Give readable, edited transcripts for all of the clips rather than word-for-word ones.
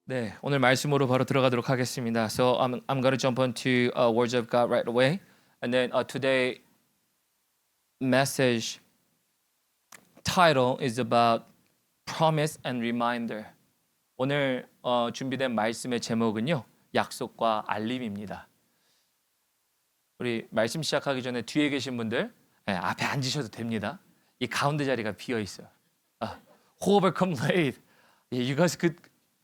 네, 오늘 말씀으로 바로 들어가도록 하겠습니다. So I'm going to jump onto words of God right away. And then today message title is about promise and reminder. 오늘 준비된 말씀의 제목은요. 약속과 알림입니다. 우리 말씀 시작하기 전에 뒤에 계신 분들 앞에 앉으셔도 됩니다. 이 가운데 자리가 비어 있어요. Whoever come late, you guys could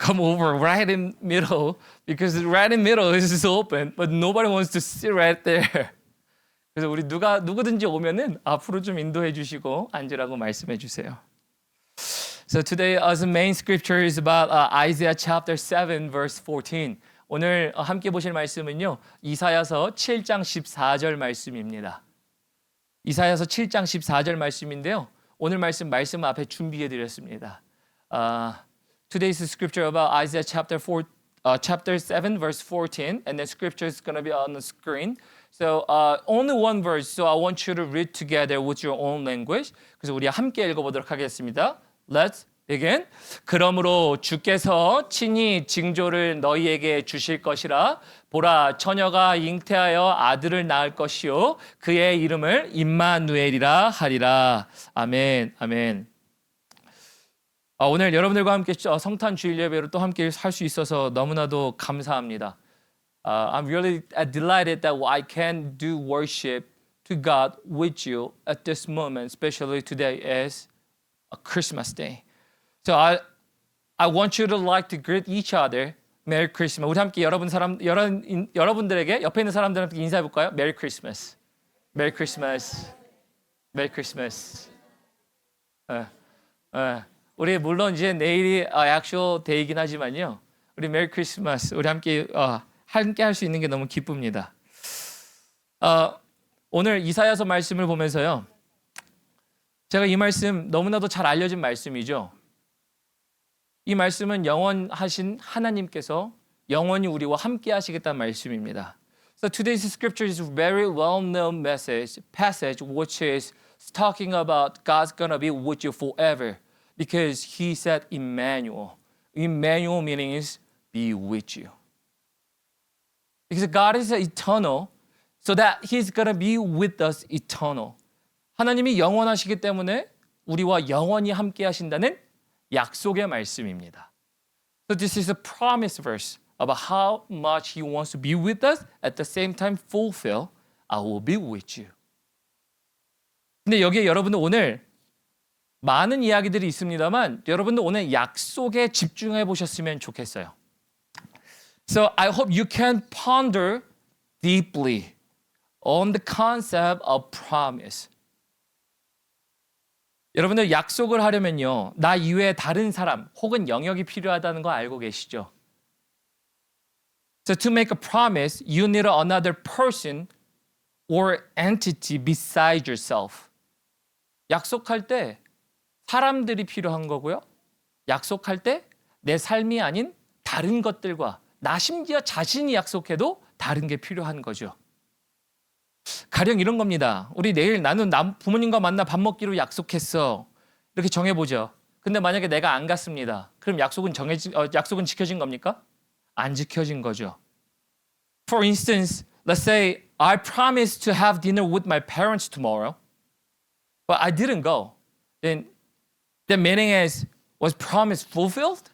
come over right in middle because right in middle is open, but nobody wants to sit right there. 그래서 우리 누구든지 오면은 앞으로 좀 인도해 주시고 앉으라고 말씀해 주세요. So today the main scripture is about Isaiah chapter 7 verse 14. 오늘 함께 보실 말씀은요. 이사야서 7장 14절 말씀입니다. 이사야서 7장 14절 말씀인데요. 오늘 말씀 앞에 준비해 드렸습니다. Today's scripture about Isaiah chapter 7 verse 14 and the scripture is going to be on the screen. So only one verse. So I want you to read together with your own language. 그래서 우리 함께 읽어 보도록 하겠습니다. Let's begin. 그러므로 주께서 친히 징조를 너희에게 주실 것이라. 보라, 처녀가 잉태하여 아들을 낳을 것이요 그의 이름을 임마누엘이라 하리라. 아멘. 아멘. 오늘 여러분들과 함께 성탄 주일 예배로 또 함께 할 수 있어서 너무나도 감사합니다. I'm really delighted that I can do worship to God with you at this moment, especially today is a Christmas day. So I want you to like to greet each other. Merry Christmas. 우리 함께 여러분들에게 옆에 있는 사람들한테 인사해 볼까요? Merry Christmas. Merry Christmas. Merry Christmas. 우리 물론 이제 내일이 actual day이긴 하지만요. 우리 Merry Christmas. 우리 함께 할 수 있는 게 너무 기쁩니다. 오늘 이사야서 말씀을 보면서요. 제가 이 말씀 너무나도 잘 알려진 말씀이죠. 이 말씀은 영원하신 하나님께서 영원히 우리와 함께 하시겠다는 말씀입니다. So today's scripture is a very well-known passage which is talking about God's gonna be with you forever because he said Emmanuel. Emmanuel meaning is be with you. Because God is eternal, so that He's gonna be with us eternal. 하나님이 영원하시기 때문에 우리와 영원히 함께 하신다는 약속의 말씀입니다. So this is a promise verse about how much He wants to be with us, at the same time fulfill, I will be with you. 근데 여기에 여러분들 오늘 많은 이야기들이 있습니다만 여러분들 오늘 약속에 집중해 보셨으면 좋겠어요. So I hope you can ponder deeply on the concept of promise. 여러분들 약속을 하려면요. 나 이외에 다른 사람 혹은 영역이 필요하다는 거 알고 계시죠? So to make a promise, you need another person or entity beside yourself. 약속할 때 사람들이 필요한 거고요. 약속할 때 내 삶이 아닌 다른 것들과 나 심지어 자신이 약속해도 다른 게 필요한 거죠. 가령 이런 겁니다. 우리 내일 나는 부모님과 만나 밥 먹기로 약속했어. 이렇게 정해보죠. 근데 만약에 내가 안 갔습니다. 그럼 약속은 지켜진 겁니까? 안 지켜진 거죠. For instance, let's say I promised to have dinner with my parents tomorrow, but I didn't go. Then the meaning is, was promise fulfilled?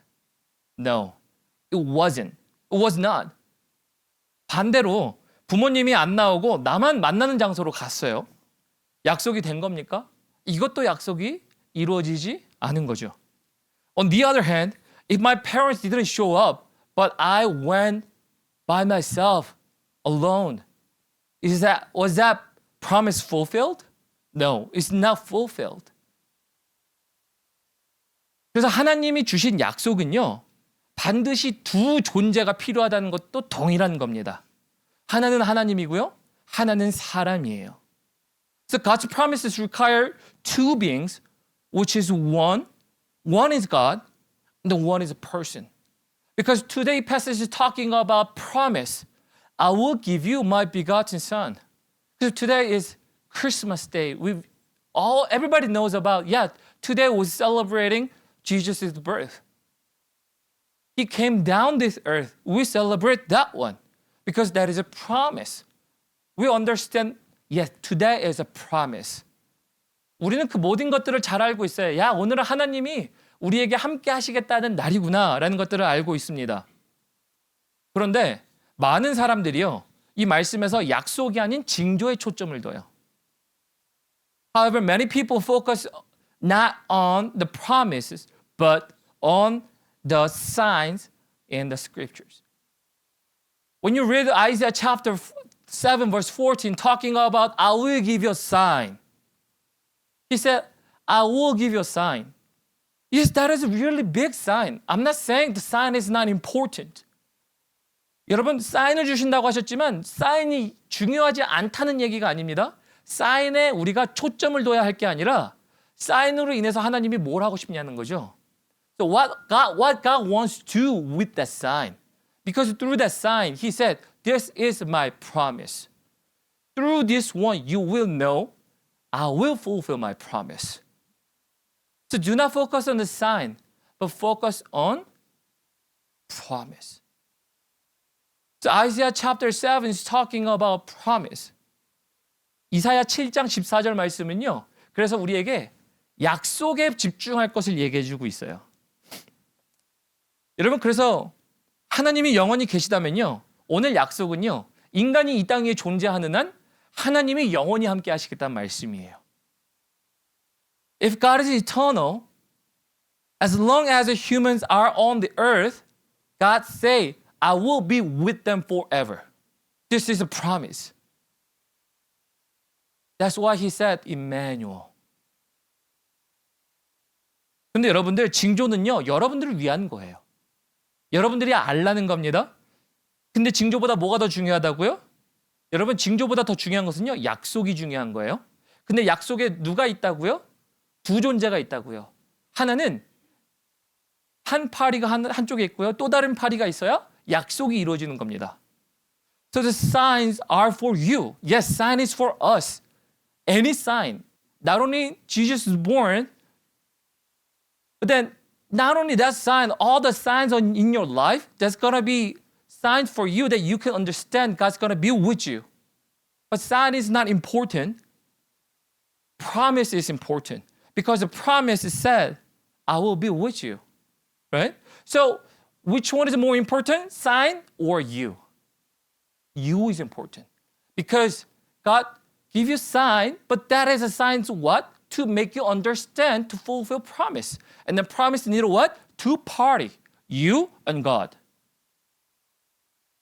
No, it wasn't. It was not. 반대로 부모님이 안 나오고 나만 만나는 장소로 갔어요. 약속이 된 겁니까? 이것도 약속이 이루어지지 않은 거죠. On the other hand, if my parents didn't show up, but I went by myself alone, was that promise fulfilled? No, it's not fulfilled. 그래서 하나님이 주신 약속은요. 반드시 두 존재가 필요하다는 것도 동일한 겁니다. 하나는 하나님이고요. 하나는 사람이에요. So God's promises require two beings, which is one. One is God, and the one is a person. Because today's passage is talking about promise. I will give you my begotten son. So today is Christmas Day. Everybody knows about, today we're celebrating Jesus' birth. He came down this earth. We celebrate that one because that is a promise. We understand, yes, today is a promise. 우리는 그 모든 것들을 잘 알고 있어요. 야, 오늘은 하나님이 우리에게 함께 하시겠다는 날이구나라는 것들을 알고 있습니다. 그런데 많은 사람들이요, 이 말씀에서 약속이 아닌 징조에 초점을 둬요. However, many people focus not on the promises, but on the signs in the scriptures. When you read Isaiah chapter 7, verse 14, talking about, I will give you a sign. He said, I will give you a sign. Yes, that is a really big sign. I'm not saying the sign is not important. 여러분, 사인을 주신다고 하셨지만 사인이 중요하지 않다는 얘기가 아닙니다. 사인에 우리가 초점을 둬야 할 게 아니라 사인으로 인해서 하나님이 뭘 하고 싶냐는 거죠. So what God wants to do with that sign? Because through that sign, He said, this is my promise. Through this one, you will know I will fulfill my promise. So do not focus on the sign, but focus on promise. So Isaiah chapter 7 is talking about promise. 이사야 7장 14절 말씀은요. 그래서 우리에게 약속에 집중할 것을 얘기해 주고 있어요. 여러분, 그래서 하나님이 영원히 계시다면요. 오늘 약속은요. 인간이 이 땅 위에 존재하는 한 하나님이 영원히 함께 하시겠다는 말씀이에요. If God is eternal, as long as the humans are on the earth, God say, I will be with them forever. This is a promise. That's why He said, Emmanuel. 근데 여러분들, 징조는요, 여러분들을 위한 거예요. 여러분들이 알라는 겁니다. 근데 징조보다 뭐가 더 중요하다고요? 여러분, 징조보다 더 중요한 것은요, 약속이 중요한 거예요. 근데 약속에 누가 있다고요? 두 존재가 있다고요. 하나는 한 파리가 한쪽에 있고요. 또 다른 파리가 있어야 약속이 이루어지는 겁니다. So the signs are for you. Yes, sign is for us. Any sign. Not only Jesus is born, but then not only that sign, all the signs in your life, that's going to be signs for you that you can understand God's going to be with you. But sign is not important. Promise is important. Because the promise is said, I will be with you. Right? So, which one is more important? Sign or you? You is important. Because God give you sign, but that is a sign to what? To make you understand, to fulfill promise. And the promise need what? Two party, you and God.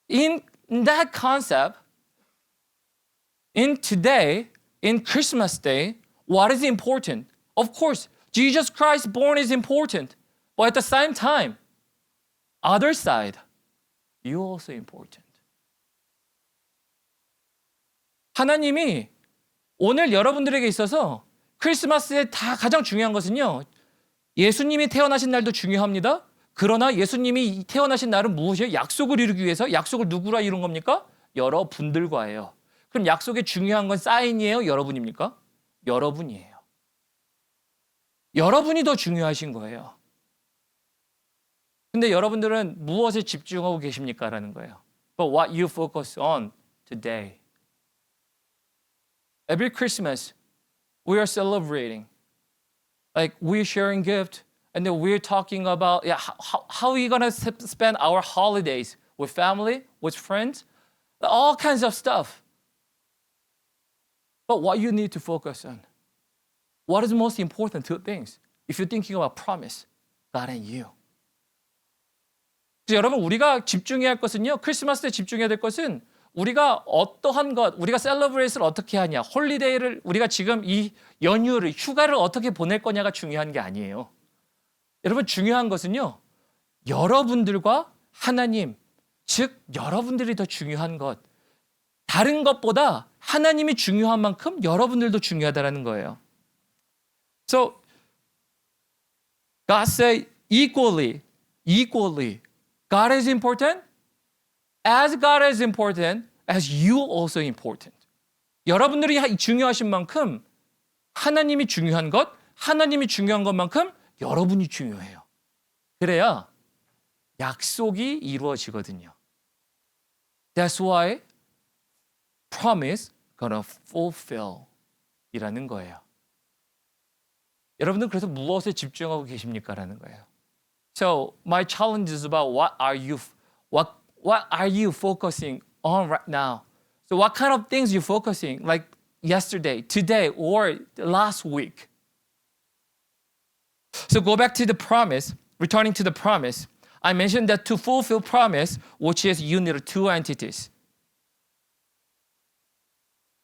In that concept, in today, in Christmas Day, what is important? Of course, Jesus Christ born is important. But at the same time, other side, you also important. 하나님이 오늘 여러분들에게 있어서 크리스마스에 다 가장 중요한 것은요. 예수님이 태어나신 날도 중요합니다. 그러나 예수님이 태어나신 날은 무엇이에요? 약속을 이루기 위해서 약속을 누구라 이룬 겁니까? 여러분들과예요. 그럼 약속에 중요한 건 사인이에요? 여러분입니까? 여러분이에요. 여러분이 더 중요하신 거예요. 근데 여러분들은 무엇에 집중하고 계십니까? 라는 거예요. But what you focus on today. Every Christmas, we are celebrating. Like we're sharing gift, and then we're talking about how are we going to spend our holidays with family, with friends, all kinds of stuff. But what you need to focus on, what is most important two things? If you're thinking about promise, God and you. 그래서 여러분 우리가 집중해야 할 것은요. 크리스마스에 집중해야 될 것은 우리가 어떠한 것, 우리가 셀러브레이트를 어떻게 하냐, 홀리데이를 우리가 지금 이 연휴를 휴가를 어떻게 보낼 거냐가 중요한 게 아니에요. 여러분 중요한 것은요. 여러분들과 하나님, 즉 여러분들이 더 중요한 것. 다른 것보다 하나님이 중요한 만큼 여러분들도 중요하다라는 거예요. So God say equally, God is important. As God is important, as you also important. 여러분들이 중요하신 만큼 하나님이 중요한 것, 하나님이 중요한 것만큼 여러분이 중요해요. 그래야 약속이 이루어지거든요. That's why promise gonna fulfill 이라는 거예요. 여러분들 그래서 무엇에 집중하고 계십니까라는 거예요. So my challenge is about what are you focusing on right now? So what kind of things you focusing like yesterday, today, or last week? So go back to the promise, returning to the promise. I mentioned that to fulfill promise, which is you need two entities.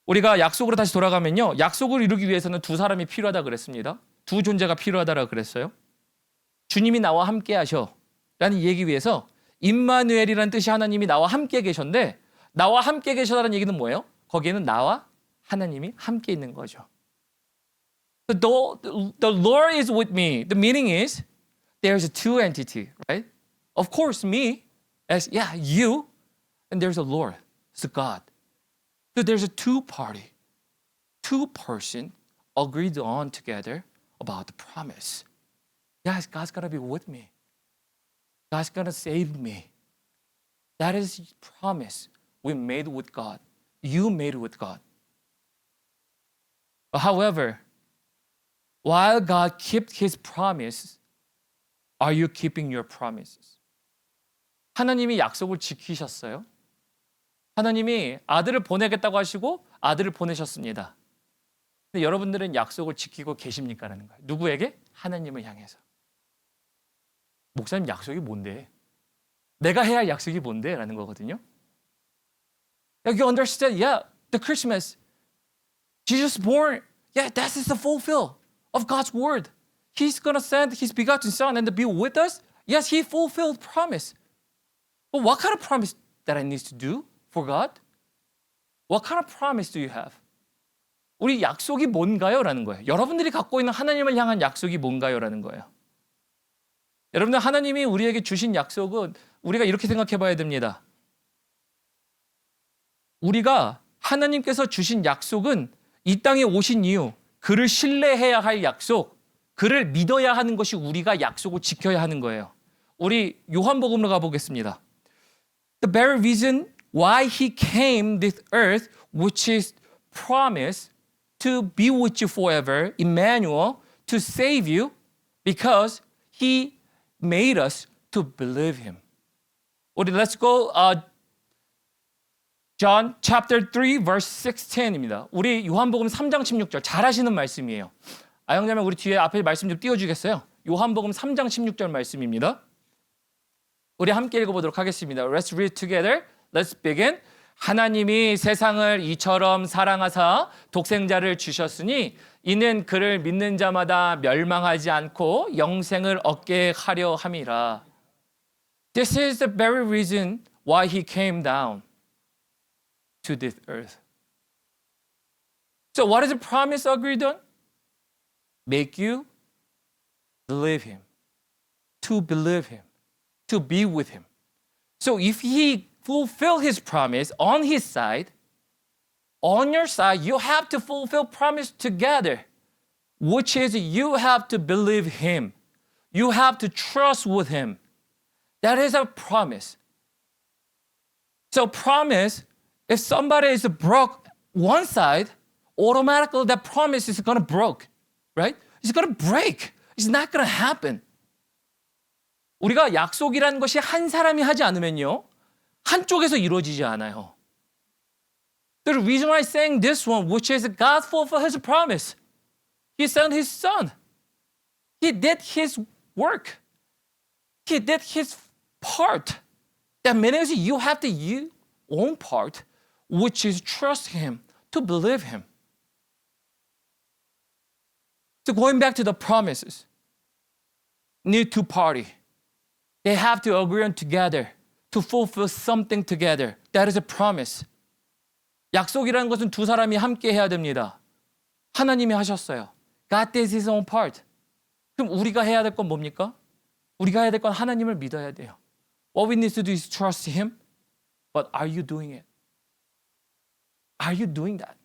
우리가 약속으로 다시 돌아가면요. 약속을 이루기 위해서는 두 사람이 필요하다 그랬습니다. 두 존재가 필요하다라고 그랬어요. 주님이 나와 함께 하셔 라는 얘기 위해서 임마누엘이라는 뜻이 하나님이 나와 함께 계셨는데 나와 함께 계셔라는 얘기는 뭐예요? 거기에는 나와 하나님이 함께 있는 거죠. The Lord is with me. The meaning is there's a two entity, right? Of course, me as you, and there's a Lord, it's a God. So there's a two person agreed on together about the promise. Yes, God's gonna be with me. God's gonna save me. That is His promise we made with God. You made with God. However, while God kept His promise, are you keeping your promises? 하나님이 약속을 지키셨어요. 하나님이 아들을 보내겠다고 하시고 아들을 보내셨습니다. 근데 여러분들은 약속을 지키고 계십니까라는 거예요. 누구에게? 하나님을 향해서. 목사님 약속이 뭔데? 내가 해야 할 약속이 뭔데? 라는 거거든요. You understand? Yeah, the Christmas. Jesus born. Yeah, that is the fulfill of God's word. He's going to send His begotten Son and to be with us. Yes, He fulfilled promise. But what kind of promise that I need to do for God? What kind of promise do you have? 우리 약속이 뭔가요? 라는 거예요. 여러분들이 갖고 있는 하나님을 향한 약속이 뭔가요? 라는 거예요. 여러분들 하나님이 우리에게 주신 약속은 우리가 이렇게 생각해 봐야 됩니다. 우리가 하나님께서 주신 약속은 이 땅에 오신 이유, 그를 신뢰해야 할 약속, 그를 믿어야 하는 것이 우리가 약속을 지켜야 하는 거예요. 우리 요한복음으로 가보겠습니다. The very reason why He came this earth, which is promise to be with you forever, Emmanuel, to save you, because He made us to believe Him. 우리 let's go John chapter 3 verse 16입니다. 우리 요한복음 3장 16절 잘 하시는 말씀이에요. 아영자매 우리 뒤에 앞에 말씀 좀 띄워주겠어요? 요한복음 3장 16절 말씀입니다. 우리 함께 읽어보도록 하겠습니다. Let's read together. Let's begin. 하나님이 세상을 이처럼 사랑하사 독생자를 주셨으니 이는 그를 믿는 자마다 멸망하지 않고 영생을 얻게 하려 함이라. This is the very reason why He came down to this earth. So what is the promise agreed on? Make you believe Him, to believe Him, to be with Him. So if He fulfill His promise on His side, on your side, you have to fulfill promise together, which is you have to believe Him. You have to trust with Him. That is a promise. So promise, if somebody is broke one side, automatically that promise is going to break, right? It's going to break. It's not going to happen. 우리가 약속이라는 것이 한 사람이 하지 않으면요. 한쪽에서 이루어지지 않아요. The reason why I'm saying this one, which is God fulfilled His promise. He sent His Son. He did His work. He did His part. That means you have to your own part, which is trust Him, to believe Him. So going back to the promises, need two party. They have to agree on together to fulfill something together. That is a promise. 약속이라는 것은 두 사람이 함께 해야 됩니다. 하나님이 하셨어요. God did His own part. 그럼 우리가 해야 될 건 뭡니까? 우리가 해야 될 건 하나님을 믿어야 돼요. What we need to do is trust Him. But are you doing it? Are you doing that?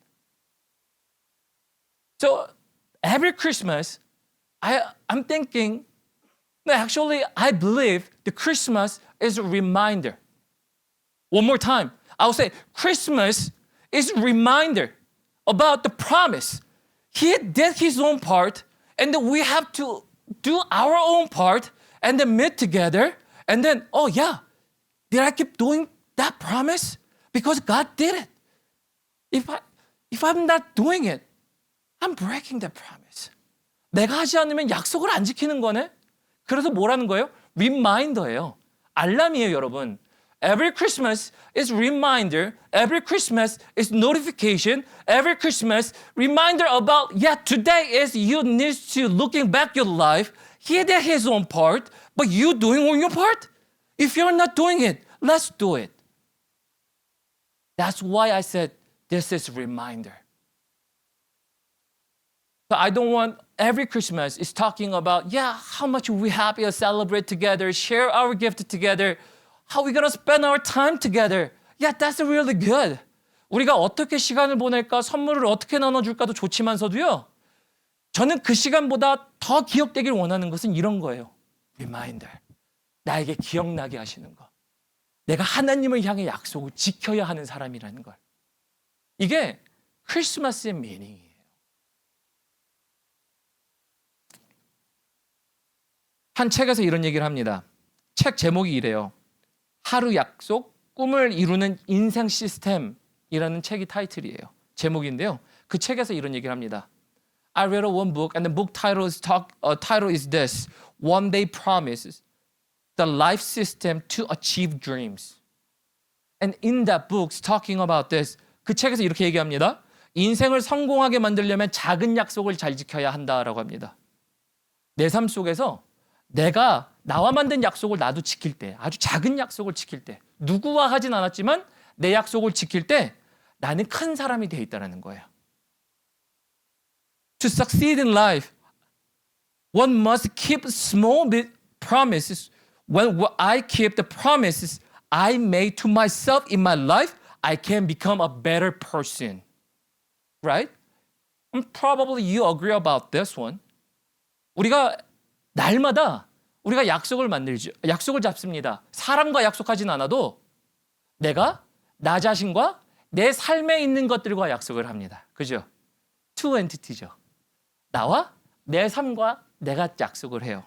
So every Christmas, I'm thinking No, actually, I believe the Christmas is a reminder. One more time. I'll say Christmas is a reminder about the promise. He did his own part, and then we have to do our own part, and then meet together, and then, oh yeah, did I keep doing that promise? Because God did it. If I'm not doing it, I'm breaking that promise. 내가 하지 않으면 약속을 안 지키는 거네? 그래서 뭐라는 거예요? 리마인더예요. 알람이에요, 여러분. Every Christmas is reminder. Every Christmas is notification. Every Christmas reminder about, yeah, today is you need to looking back your life. He did his own part, but you doing on your part? If you're not doing it, let's do it. That's why I said this is a reminder. But I don't want every Christmas is talking about, yeah, how much we happy to celebrate together, share our gift together, how we gonna spend our time together. Yeah, that's really good. 우리가 어떻게 시간을 보낼까, 선물을 어떻게 나눠줄까도 좋지만서도요. 저는 그 시간보다 더 기억되길 원하는 것은 이런 거예요. Reminder. 나에게 기억나게 하시는 거. 내가 하나님을 향해 약속을 지켜야 하는 사람이라는 걸. 이게 크리스마스의 미닝이에요. 한 책에서 이런 얘기를 합니다. 책 제목이 이래요. 하루 약속, 꿈을 이루는 인생 시스템이라는 책이 타이틀이에요. 제목인데요. 그 책에서 이런 얘기를 합니다. I read one book and the book title is this. One Day Promises. The Life System to Achieve Dreams. And in that book, talking about this. 그 책에서 이렇게 얘기합니다. 인생을 성공하게 만들려면 작은 약속을 잘 지켜야 한다라고 합니다. 내 삶 속에서 내가 나와 만든 약속을 나도 지킬 때, 아주 작은 약속을 지킬 때, 누구와 하진 않았지만 내 약속을 지킬 때 나는 큰 사람이 되어 있다는 거예요. To succeed in life, one must keep small promises. When I keep the promises I made to myself in my life, I can become a better person. Right? And probably you agree about this one. 우리가 날마다 우리가 약속을 만들죠. 약속을 잡습니다. 사람과 약속하진 않아도 내가 나 자신과 내 삶에 있는 것들과 약속을 합니다. 그죠? Two entity죠. 나와 내 삶과 내가 약속을 해요.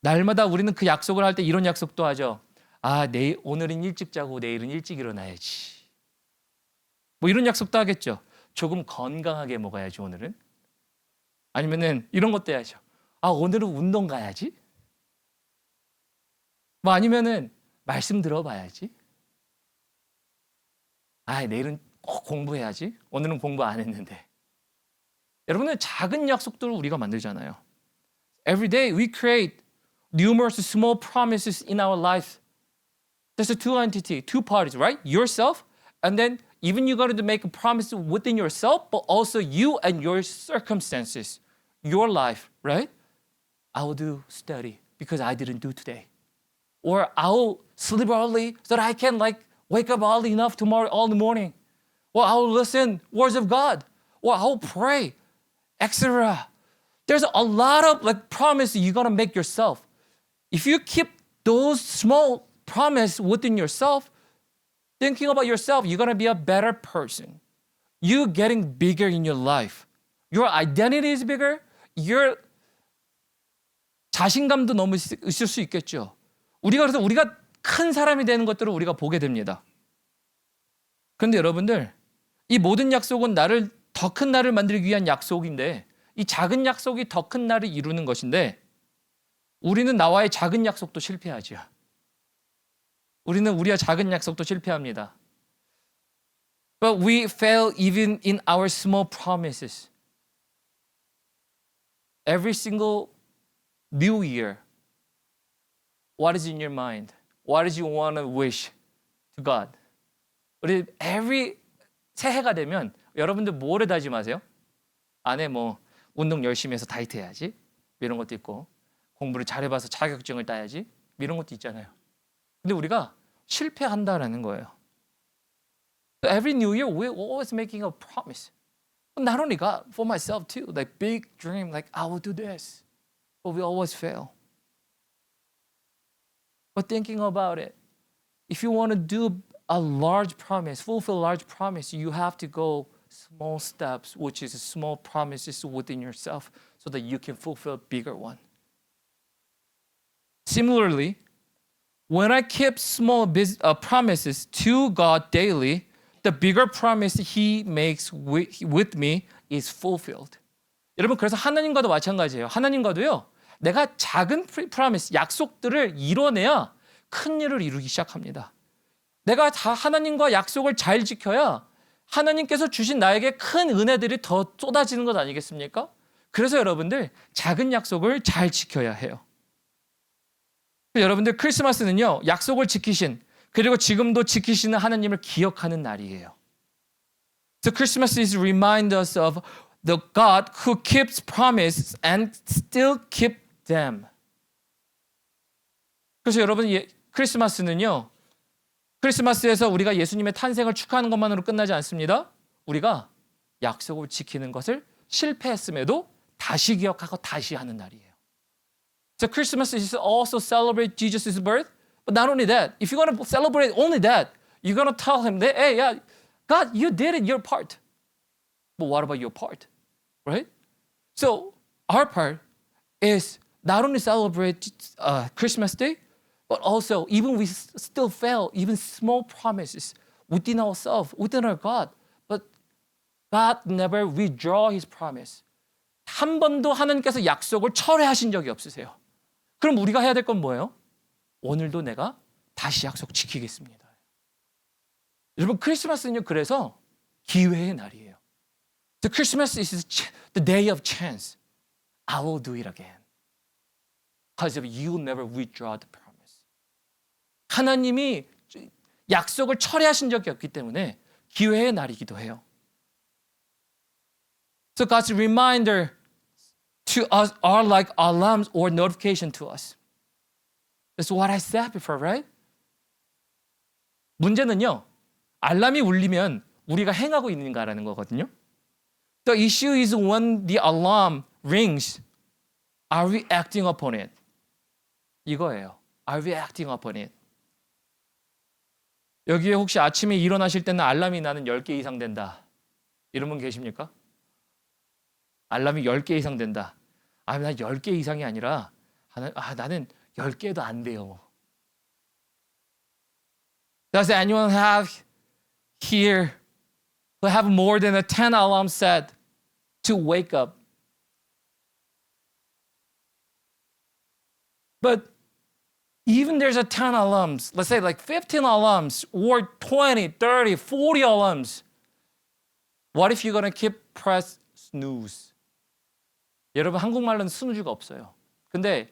날마다 우리는 그 약속을 할 때 이런 약속도 하죠. 아, 오늘은 일찍 자고 내일은 일찍 일어나야지. 뭐 이런 약속도 하겠죠. 조금 건강하게 먹어야지 오늘은. 아니면은 이런 것도 해야죠. 아, 오늘은 운동 가야지. 뭐 아니면은 말씀 들어봐야지. 아, 내일은 꼭 공부해야지. 오늘은 공부 안 했는데. 여러분은 작은 약속들을 우리가 만들잖아요. Every day we create numerous small promises in our life. There's a two entity, two parties, right? Yourself, and then even you got to make a promise within yourself, but also you and your circumstances, your life, right? I will do study because I didn't do today. Or I will sleep early so that I can wake up early enough tomorrow all the morning. Or I will listen words of God. Or I will pray, etc. There's a lot of promises you got to make yourself. If you keep those small promises within yourself, thinking about yourself, you're going to be a better person. You getting bigger in your life. Your identity is bigger. Your 자신감도 너무 있을 수 있겠죠. 그래서 우리가 큰 사람이 되는 것들을 우리가 보게 됩니다. 그런데 여러분들, 이 모든 약속은 더 큰 나를 만들기 위한 약속인데, 이 작은 약속이 더 큰 나를 이루는 것인데, 우리는 나와의 작은 약속도 실패하죠. 우리는 우리의 작은 약속도 실패합니다. But we fail even in our small promises. Every single New Year, what is in your mind? What did you want to wish to God? 우리 새해가 되면 여러분들 뭐를 다짐하세요? 안에 뭐 운동 열심히 해서 다이어트 해야지 이런 것도 있고 공부를 잘해봐서 자격증을 따야지 이런 것도 있잖아요. 근데 우리가 실패한다라는 거예요. Every New Year, we're always making a promise. Not only God, for myself too. Big dream, I will do this. But we always fail. But thinking about it, if you want to do a large promise, fulfill large promise, you have to go small steps, which is small promises within yourself so that you can fulfill bigger one. Similarly, when I keep small promises to God daily, the bigger promise He makes with me is fulfilled. 여러분, 그래서 하나님과도 마찬가지예요. 하나님과도요, 내가 작은 프로미스, 약속들을 이뤄내야 큰 일을 이루기 시작합니다. 내가 다 하나님과 약속을 잘 지켜야 하나님께서 주신 나에게 큰 은혜들이 더 쏟아지는 것 아니겠습니까? 그래서 여러분들 작은 약속을 잘 지켜야 해요. 여러분들 크리스마스는요, 약속을 지키신, 그리고 지금도 지키시는 하나님을 기억하는 날이에요. So Christmas is remind us of the God who keeps promises and still keep them. 그래서 여러분, 크리스마스는요, 크리스마스에서 우리가 예수님의 탄생을 축하하는 것만으로 끝나지 않습니다. 우리가 약속을 지키는 것을 실패했음에도 다시 기억하고 다시 하는 날이에요. So Christmas is also celebrate Jesus' birth. But not only that, if you're going to celebrate only that, you're going to tell him that, hey, yeah, God, you did it, your part. But what about your part? Right? So our part is not only celebrate Christmas Day, but also even we still fail, even small promises within ourselves, within our God. But God never withdraw His promise. 한 번도 하나님께서 약속을 철회하신 적이 없으세요. 그럼 우리가 해야 될 건 뭐예요? 오늘도 내가 다시 약속 지키겠습니다. 여러분, 크리스마스는요, 그래서 기회의 날이에요. So Christmas is the day of chance. I will do it again. Because you will never withdraw the promise. 하나님이 약속을 철회하신 적이 없기 때문에 기회의 날이기도 해요. So God's reminder to us are like alarms or notification to us. That's what I said before, right? 문제는요, 알람이 울리면 우리가 행하고 있는가라는 거거든요. The issue is when the alarm rings, are we acting upon it? 이거예요. Are we acting upon it? 여기에 혹시 아침에 일어나실 때는 알람이 나는 10개 이상 된다. 이런 분 계십니까? 알람이 10개 이상 된다. 난 10개 이상이 아니라 나는 10개도 안 돼요. Does anyone have here who have more than a 10 alarm set to wake up? But even there's a 10 alarms, let's say like 15 alarms or 20, 30, 40 alarms. What if you're going to keep press snooze? 여러분, 한국말로는 스누즈가 없어요. 근데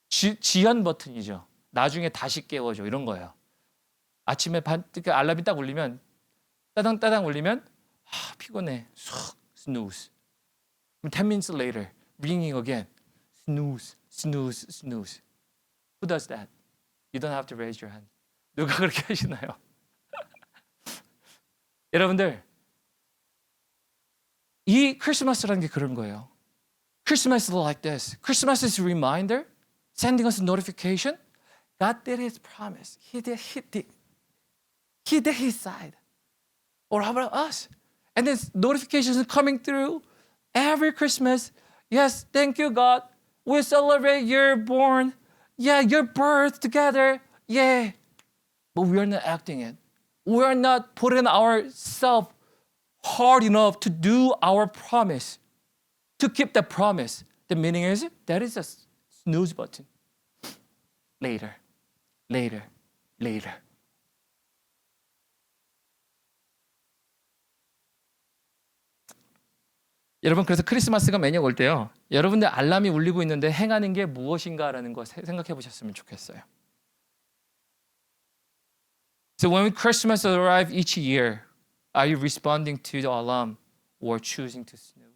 지연 버튼이죠. 나중에 다시 깨워줘, 이런 거예요. 아침에 알람이 딱 울리면 따당 울리면 피곤해. snooze. 10 minutes later, ringing again. snooze. Who does that? You don't have to raise your hand. 누가 그렇게 하시나요? 여러분들, 이 크리스마스라는 게 그런 거예요. Christmas is like this. Christmas is a reminder, sending us a notification. God did His promise. He did His side. Or how about us? And then notifications are coming through every Christmas. Yes, thank you, God. We celebrate your born. Yeah, your birth together. Yeah. But we are not acting it. We are not putting ourselves hard enough to do our promise. To keep the promise. The meaning is that is a snooze button. Later. 여러분, 그래서 크리스마스가 매년 올 때요, 여러분들 알람이 울리고 있는데 행하는 게 무엇인가라는 거 생각해 보셨으면 좋겠어요. So when Christmas arrives each year, are you responding to the alarm or choosing to snooze?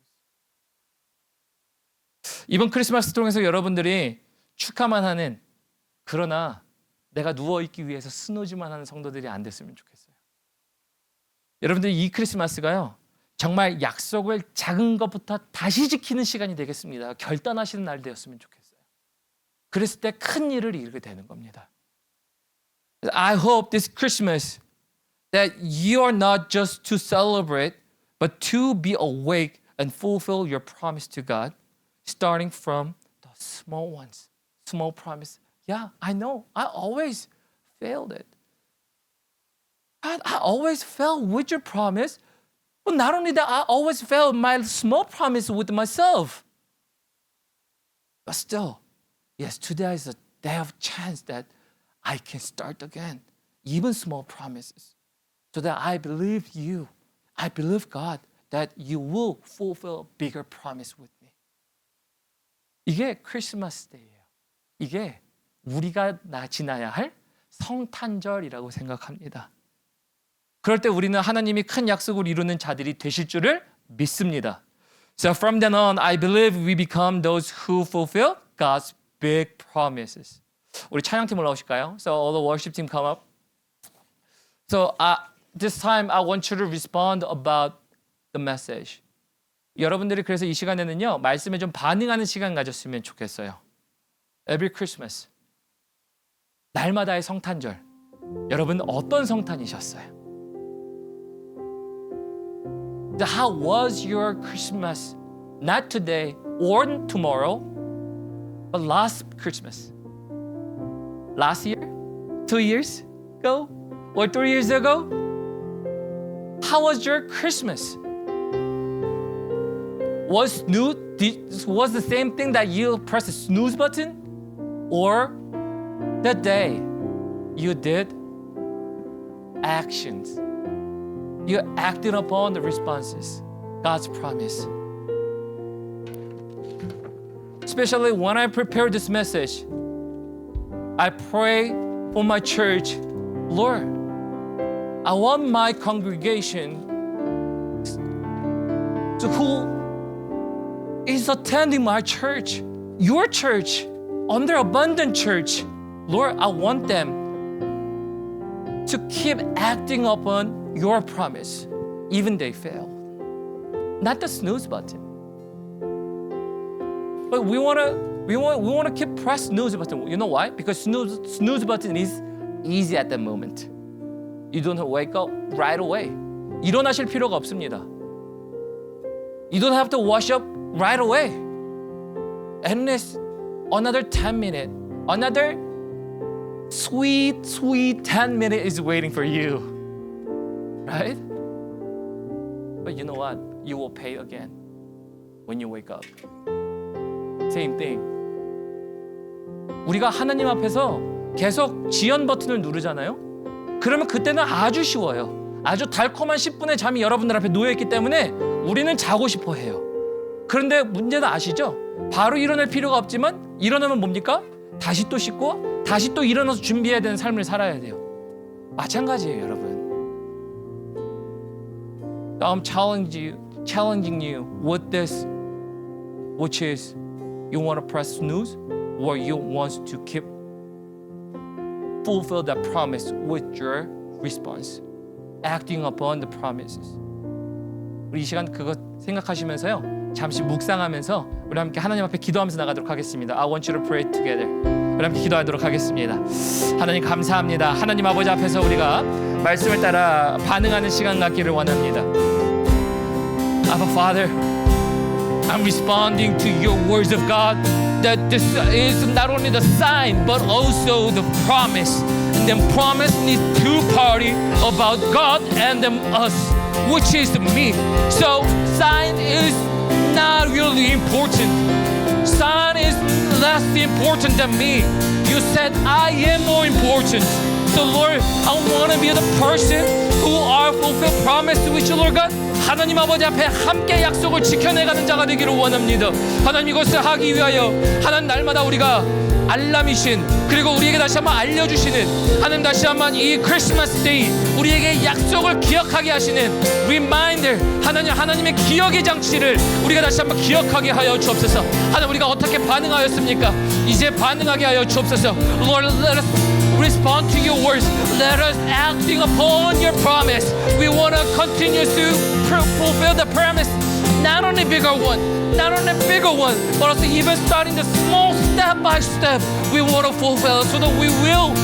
이번 크리스마스 통해서 여러분들이 축하만 하는, 그러나 내가 누워있기 위해서 스누즈만 하는 성도들이 안 됐으면 좋겠어요. 여러분들, 이 크리스마스가요, 정말 약속을 작은 것부터 다시 지키는 시간이 되겠습니다. 결단하시는 날 되었으면 좋겠어요. 그랬을 때 큰 일을 이루게 되는 겁니다. I hope this Christmas that you are not just to celebrate, but to be awake and fulfill your promise to God, starting from the small ones, small promise. Yeah, I know. I always failed it. God, I always failed with your promise. But not only that, I always failed my small promise with myself. But still, yes, today is a day of chance that I can start again, even small promises, so that I believe you, I believe God, that you will fulfill a bigger promise with me. 이게 크리스마스 데이예요. 이게 우리가 지나야 할 성탄절이라고 생각합니다. 그럴 때 우리는 하나님이 큰 약속을 이루는 자들이 되실 줄을 믿습니다. So from then on, I believe we become those who fulfill God's big promises. 우리 찬양팀 올라오실까요? So all the worship team come up. So this time I want you to respond about the message. 여러분들이 그래서 이 시간에는요, 말씀에 좀 반응하는 시간 가졌으면 좋겠어요. Every Christmas, 날마다의 성탄절, 여러분 어떤 성탄이셨어요? How was your Christmas? Not today or tomorrow, but last Christmas. Last year? 2 years ago? Or 3 years ago? How was your Christmas? Was the same thing that you press the snooze button? Or the day you did actions? You acted upon the responses, God's promise. Especially when I prepare this message, I pray for my church. Lord, I want my congregation to who is attending my church, your church, under Abundant Church. Lord, I want them to keep acting upon your promise, even they fail. Not the snooze button. But we want to keep press snooze button. You know why? Because snooze button is easy at that moment. You don't have to wake up right away. 일어나실 필요가 없습니다. You don't have to wash up right away. And it's another 10 minutes, another sweet 10 minutes is waiting for you. Right? But you know what? You will pay again when you wake up. Same thing. 우리가 하나님 앞에서 계속 지연 버튼을 누르잖아요. 그러면 그때는 아주 쉬워요. 아주 달콤한 10분의 잠이 여러분들 앞에 놓여있기 때문에 우리는 자고 싶어 해요. 그런데 문제는 아시죠? 바로 일어날 필요가 없지만 일어나면 뭡니까? 다시 또 씻고 다시 또 일어나서 준비해야 되는 삶을 살아야 돼요. 마찬가지예요, 여러분. I'm challenging you with this, which is you want to press snooze or you want to keep fulfill that promise with your response, acting upon the promises. 우리 이 시간 그거 생각하시면서요, 잠시 묵상하면서 우리 함께 하나님 앞에 기도하면서 나가도록 하겠습니다. I want you to pray together. 우리 함께 기도하도록 하겠습니다. 하나님 감사합니다. 하나님 아버지 앞에서 우리가 말씀을 따라 반응하는 시간 갖기를 원합니다. Abba Father, I'm responding to your words of God that this is not only the sign but also the promise. And then promise needs two parties about God and then us, which is me. So sign is not really important. Sign is less important than me. You said I am more important. So Lord, I want to be the person who are fulfill promise with you, Lord God. 하나님 아버지 앞에 함께 약속을 지켜내가는 자가 되기를 원합니다. 하나님 이것을 하기 위하여 하나님 날마다 우리가 알람이신 그리고 우리에게 다시 한번 알려주시는 하나님 다시 한번 이 크리스마스 데이 우리에게 약속을 기억하게 하시는 리마인더 하나님의 기억의 장치를 우리가 다시 한번 기억하게 하여 주옵소서. 하나님 우리가 어떻게 반응하였습니까? 이제 반응하게 하여 주옵소서. Lord, let us respond to your words. Let us acting upon your promise. We want to continue to fulfill the promise. Not only bigger one, but also even starting the small step step by step we want to fulfill so that we will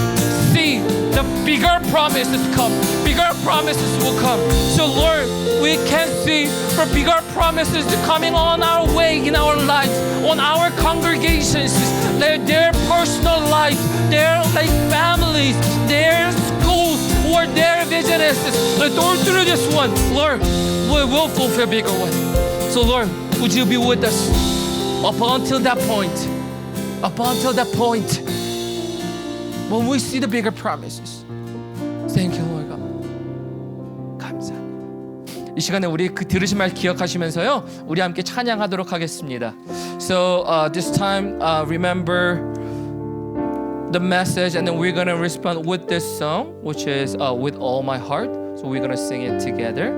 see the bigger promises come. Bigger promises will come. So Lord, we can see for bigger promises coming on our way in our lives, on our congregations, their personal lives, their like families, their schools, or their businesses. Lord, through this one, Lord, we will fulfill bigger one. So Lord, would you be with us up until that point? Up until that point, when we see the bigger promises. Thank you, Lord God. 감사합니다. 이 시간에 우리 그 들으신 말 기억하시면서요, 우리 함께 찬양하도록 하겠습니다. So this time, remember the message, and then we're gonna respond with this song, which is with all my heart. So we're gonna sing it together.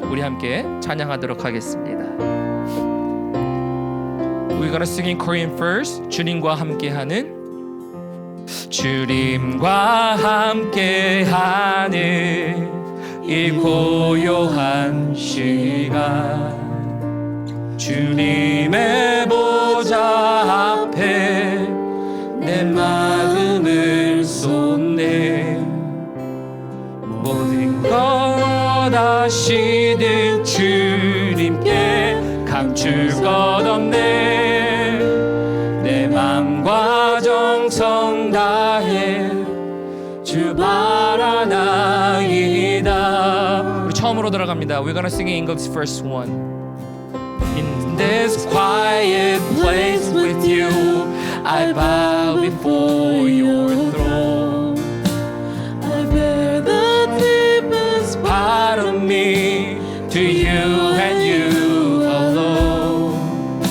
우리 함께 찬양하도록 하겠습니다. We're gonna sing in Korean first. 주님과 함께하는 주님과 함께하는 이 고요한 시간 주님의 보좌 앞에 내 마음을 쏟네 모든 것 아시는 주님께 감출 것 없네 내 맘과 정성 다해 주 바라나이다. 우리 처음으로 들어갑니다. We're gonna sing in English first one. In this quiet place with you, I bow before your throne. I bear the deepest part of me to you and you alone.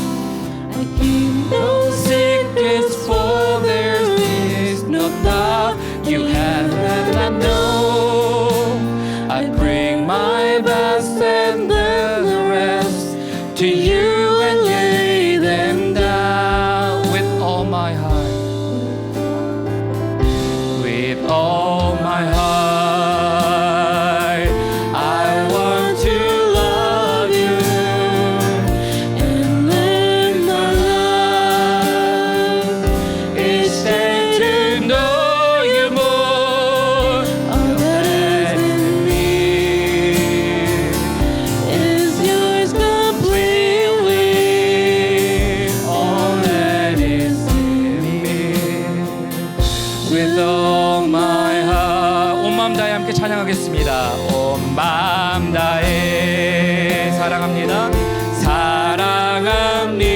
I keep no secrets, for there is no doubt you have and I know. I bring my best and then the rest to you and lay them down with all my heart. With all my heart, I want to love you and live my life. Each day to know you more. All that is in me is yours completely. All that is in me with all my heart. 온 마음 다해 함께 찬양하겠습니다. 온 마음 다해 사랑합니다. 사랑합니다.